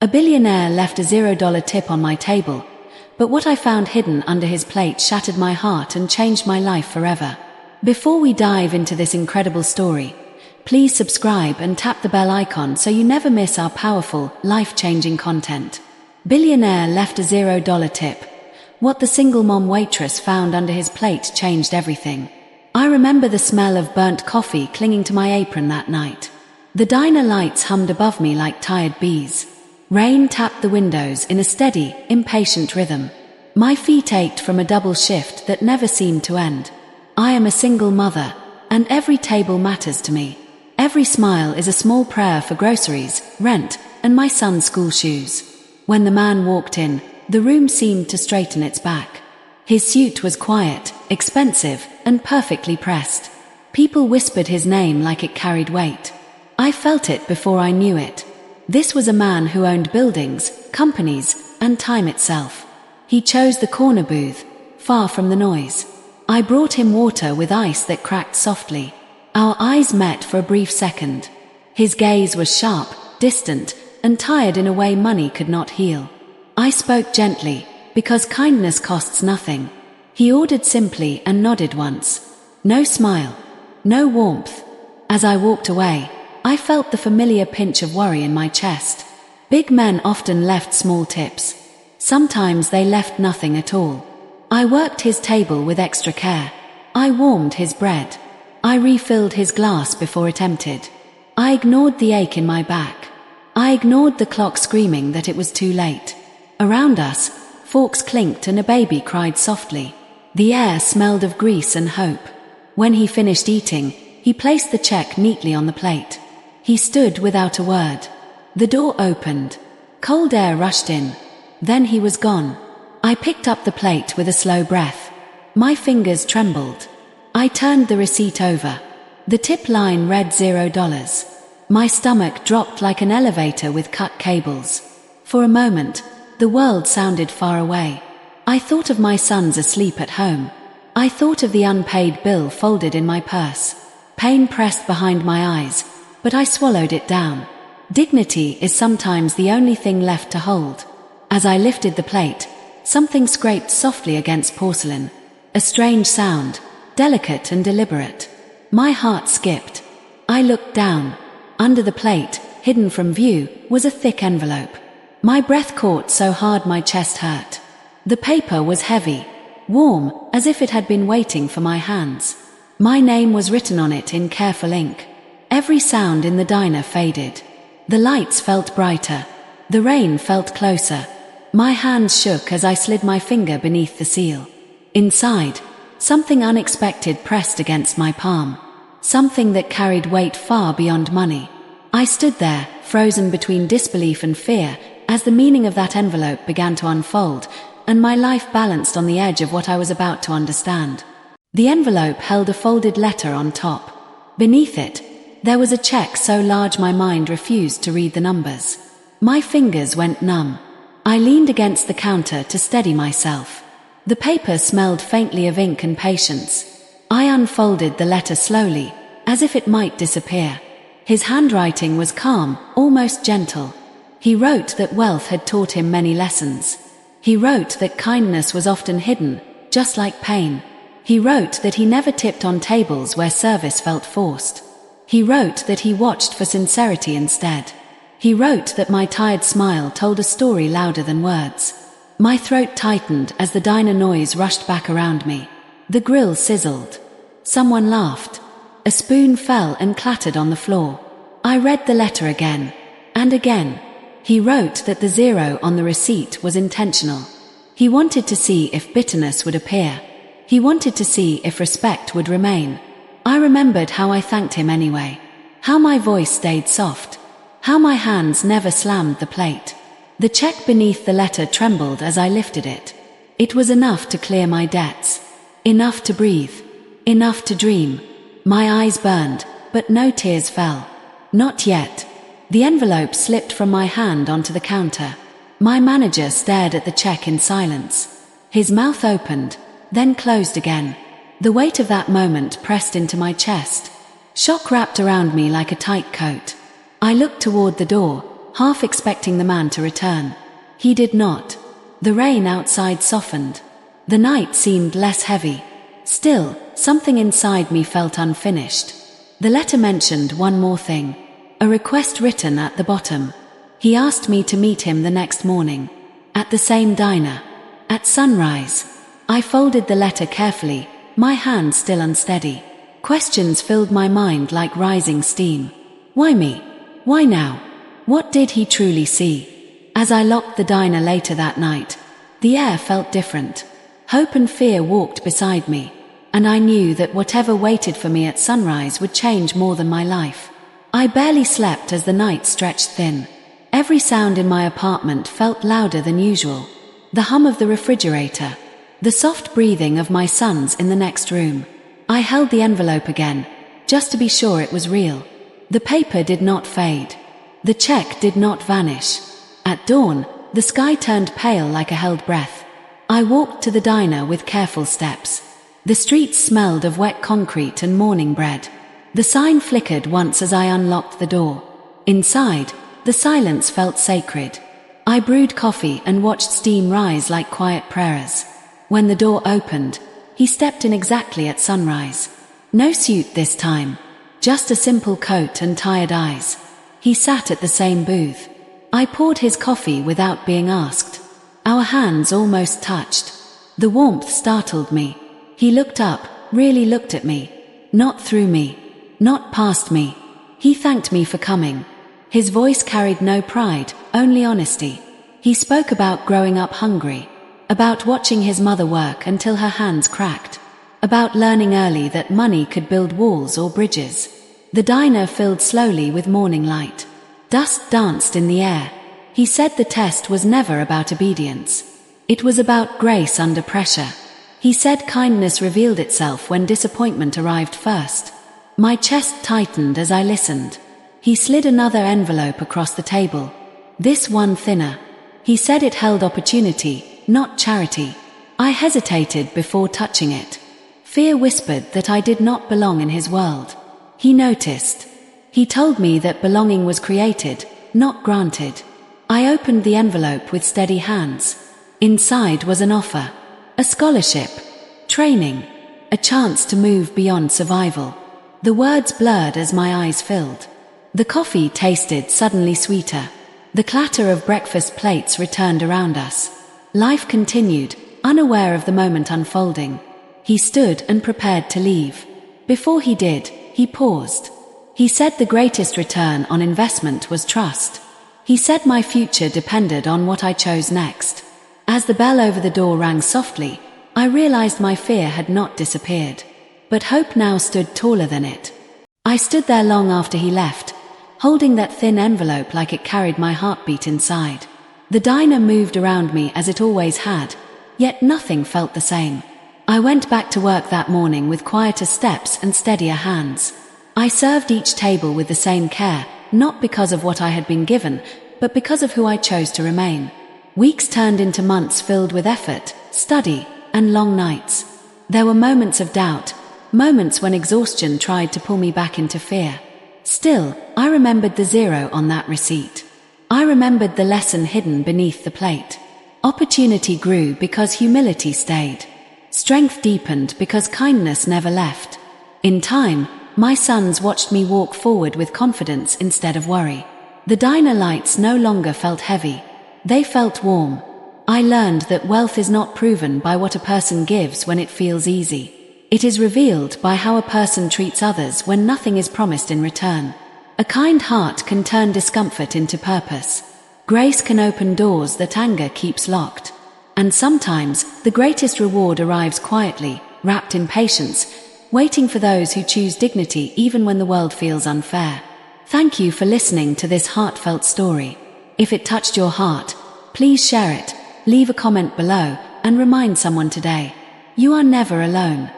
A billionaire left a $0 tip on my table, but what I found hidden under his plate shattered my heart and changed my life forever. Before we dive into this incredible story, please subscribe and tap the bell icon so you never miss our powerful, life-changing content. Billionaire left a $0 tip. What the single mom waitress found under his plate changed everything. I remember the smell of burnt coffee clinging to my apron that night. The diner lights hummed above me like tired bees. Rain tapped the windows in a steady, impatient rhythm. My feet ached from a double shift that never seemed to end. I am a single mother, and every table matters to me. Every smile is a small prayer for groceries, rent, and my son's school shoes. When the man walked in, the room seemed to straighten its back. His suit was quiet, expensive, and perfectly pressed. People whispered his name like it carried weight. I felt it before I knew it. This was a man who owned buildings, companies, and time itself. He chose the corner booth, far from the noise. I brought him water with ice that cracked softly. Our eyes met for a brief second. His gaze was sharp, distant, and tired in a way money could not heal. I spoke gently, because kindness costs nothing. He ordered simply and nodded once. No smile. No warmth. As I walked away, I felt the familiar pinch of worry in my chest. Big men often left small tips. Sometimes they left nothing at all. I worked his table with extra care. I warmed his bread. I refilled his glass before it emptied. I ignored the ache in my back. I ignored the clock screaming that it was too late. Around us, forks clinked and a baby cried softly. The air smelled of grease and hope. When he finished eating, he placed the check neatly on the plate. He stood without a word. The door opened. Cold air rushed in. Then he was gone. I picked up the plate with a slow breath. My fingers trembled. I turned the receipt over. The tip line read $0. My stomach dropped like an elevator with cut cables. For a moment, the world sounded far away. I thought of my sons asleep at home. I thought of the unpaid bill folded in my purse. Pain pressed behind my eyes, but I swallowed it down. Dignity is sometimes the only thing left to hold. As I lifted the plate, something scraped softly against porcelain. A strange sound, delicate and deliberate. My heart skipped. I looked down. Under the plate, hidden from view, was a thick envelope. My breath caught so hard my chest hurt. The paper was heavy, warm, as if it had been waiting for my hands. My name was written on it in careful ink. Every sound in the diner faded. The lights felt brighter. The rain felt closer. My hands shook as I slid my finger beneath the seal. Inside, something unexpected pressed against my palm. Something that carried weight far beyond money. I stood there, frozen between disbelief and fear, as the meaning of that envelope began to unfold, and my life balanced on the edge of what I was about to understand. The envelope held a folded letter on top. Beneath it, there was a check so large my mind refused to read the numbers. My fingers went numb. I leaned against the counter to steady myself. The paper smelled faintly of ink and patience. I unfolded the letter slowly, as if it might disappear. His handwriting was calm, almost gentle. He wrote that wealth had taught him many lessons. He wrote that kindness was often hidden, just like pain. He wrote that he never tipped on tables where service felt forced. He wrote that he watched for sincerity instead. He wrote that my tired smile told a story louder than words. My throat tightened as the diner noise rushed back around me. The grill sizzled. Someone laughed. A spoon fell and clattered on the floor. I read the letter again. And again. He wrote that the zero on the receipt was intentional. He wanted to see if bitterness would appear. He wanted to see if respect would remain. I remembered how I thanked him anyway. How my voice stayed soft. How my hands never slammed the plate. The check beneath the letter trembled as I lifted it. It was enough to clear my debts. Enough to breathe. Enough to dream. My eyes burned, but no tears fell. Not yet. The envelope slipped from my hand onto the counter. My manager stared at the check in silence. His mouth opened, then closed again. The weight of that moment pressed into my chest. Shock wrapped around me like a tight coat. I looked toward the door, half expecting the man to return. He did not. The rain outside softened. The night seemed less heavy. Still, something inside me felt unfinished. The letter mentioned one more thing. A request written at the bottom. He asked me to meet him the next morning. At the same diner. At sunrise. I folded the letter carefully, my hand still unsteady. Questions filled my mind like rising steam. Why me? Why now? What did he truly see? As I locked the diner later that night, the air felt different. Hope and fear walked beside me, and I knew that whatever waited for me at sunrise would change more than my life. I barely slept as the night stretched thin. Every sound in my apartment felt louder than usual. The hum of the refrigerator, the soft breathing of my sons in the next room. I held the envelope again, just to be sure it was real. The paper did not fade. The check did not vanish. At dawn, the sky turned pale like a held breath. I walked to the diner with careful steps. The streets smelled of wet concrete and morning bread. The sign flickered once as I unlocked the door. Inside, the silence felt sacred. I brewed coffee and watched steam rise like quiet prayers. When the door opened, he stepped in exactly at sunrise. No suit this time, just a simple coat and tired eyes. He sat at the same booth. I poured his coffee without being asked. Our hands almost touched. The warmth startled me. He looked up, really looked at me. Not through me. Not past me. He thanked me for coming. His voice carried no pride, only honesty. He spoke about growing up hungry, about watching his mother work until her hands cracked, about learning early that money could build walls or bridges. The diner filled slowly with morning light. Dust danced in the air. He said the test was never about obedience. It was about grace under pressure. He said kindness revealed itself when disappointment arrived first. My chest tightened as I listened. He slid another envelope across the table. This one thinner. He said it held opportunity, not charity. I hesitated before touching it. Fear whispered that I did not belong in his world. He noticed. He told me that belonging was created, not granted. I opened the envelope with steady hands. Inside was an offer. A scholarship. Training. A chance to move beyond survival. The words blurred as my eyes filled. The coffee tasted suddenly sweeter. The clatter of breakfast plates returned around us. Life continued, unaware of the moment unfolding. He stood and prepared to leave. Before he did, he paused. He said the greatest return on investment was trust. He said my future depended on what I chose next. As the bell over the door rang softly, I realized my fear had not disappeared. But hope now stood taller than it. I stood there long after he left, holding that thin envelope like it carried my heartbeat inside. The diner moved around me as it always had, yet nothing felt the same. I went back to work that morning with quieter steps and steadier hands. I served each table with the same care, not because of what I had been given, but because of who I chose to remain. Weeks turned into months filled with effort, study, and long nights. There were moments of doubt, moments when exhaustion tried to pull me back into fear. Still, I remembered the zero on that receipt. I remembered the lesson hidden beneath the plate. Opportunity grew because humility stayed. Strength deepened because kindness never left. In time, my sons watched me walk forward with confidence instead of worry. The diner lights no longer felt heavy. They felt warm. I learned that wealth is not proven by what a person gives when it feels easy. It is revealed by how a person treats others when nothing is promised in return. A kind heart can turn discomfort into purpose. Grace can open doors that anger keeps locked. And sometimes, the greatest reward arrives quietly, wrapped in patience, waiting for those who choose dignity even when the world feels unfair. Thank you for listening to this heartfelt story. If it touched your heart, please share it, leave a comment below, and remind someone today. You are never alone.